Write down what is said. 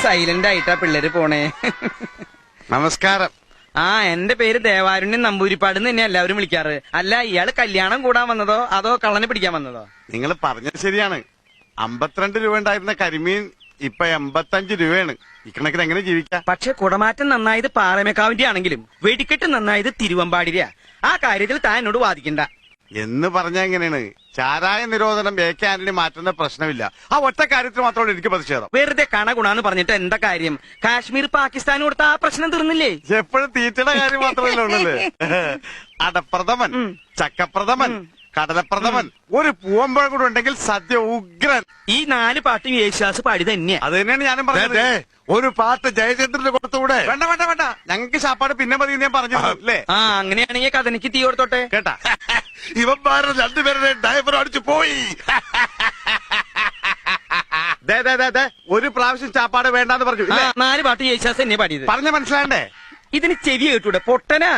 Silent ആയിട്ടാ പിള്ളേര് പോണേ. നമസ്കാരം. ആ, എന്റെ പേര് ദേവാരുണ്യൻ നമ്പൂരിപ്പാട് തന്നെ എല്ലാവരും വിളിക്കാറ്. അല്ല, ഇയാള് കല്യാണം കൂടാൻ വന്നതോ അതോ കള്ളനെ പിടിക്കാൻ വന്നതോ? നിങ്ങൾ പറഞ്ഞത് ശരിയാണ്. 52 രൂപ ഉണ്ടായിരുന്ന കരിമീൻ ഇപ്പൊ 85 രൂപയാണ്. ഇക്കണക്കിന് എങ്ങനെ ജീവിക്കാം? പക്ഷെ കുടമാറ്റം നന്നായത് പാറമേക്കാവിന്റെ ആണെങ്കിലും വെടിക്കെട്ട് നന്നായത് തിരുവമ്പാടിരിയാ. ആ കാര്യത്തിൽ താൻ എന്നോട് വാദിക്കണ്ട. എന്ന് പറഞ്ഞാ എങ്ങനെയാണ്? ചാരായ നിരോധനം AK ആന്റണി മാറ്റുന്ന പ്രശ്നമില്ല. ആ ഒറ്റ കാര്യത്തിൽ മാത്രമേ എനിക്ക് പ്രതിഷേധം. വെറുതെ കണ ഗുണാന്ന് പറഞ്ഞിട്ട് എന്താ കാര്യം? കാശ്മീർ പാകിസ്ഥാൻ കൊടുത്ത ആ പ്രശ്നം തീർന്നില്ലേ? എപ്പോഴും തീറ്റയുടെ കാര്യം മാത്രമല്ലേ ഉള്ളല്ലേ? അടപ്രഥമൻ, ചക്കപ്രഥമൻ, കടലപ്രഥമൻ, ഒരു പൂവമ്പഴം കൂടെ ഉണ്ടെങ്കിൽ സദ്യ ഉഗ്രൻ. ഈ 4 പാട്ടും യേശുദാസ് പാടി തന്നെയാ. അത് തന്നെയാണ് ഞാനും പറഞ്ഞത്. ഒരു പാട്ട് ജയചന്ദ്രന് കൊടുത്തുകൂടെ? വേണ്ട വേണ്ട വേണ്ട, ഞങ്ങൾക്ക് ശാപ്പാട് പിന്നെ മതി ഞാൻ പറഞ്ഞു അല്ലേ? ആ, അങ്ങനെയാണെങ്കിൽ കഥനിക്ക് തീ കൊടുത്തോട്ടെ. കേട്ടാ, ഇവന്മാരുടെ രണ്ടുപേരുടെ ഡ്രൈവർ അടിച്ചു പോയി. ഒരു പ്രാവശ്യം ചാപ്പാട് വേണ്ടാന്ന് പറഞ്ഞു. 4 പാട്ട് യേശുദാസ് തന്നെ പാടിയത്. പറഞ്ഞ മനസ്സിലാണ്ടേ? ഇതിന് ചെവി കേട്ടൂടെ പൊട്ടനാ?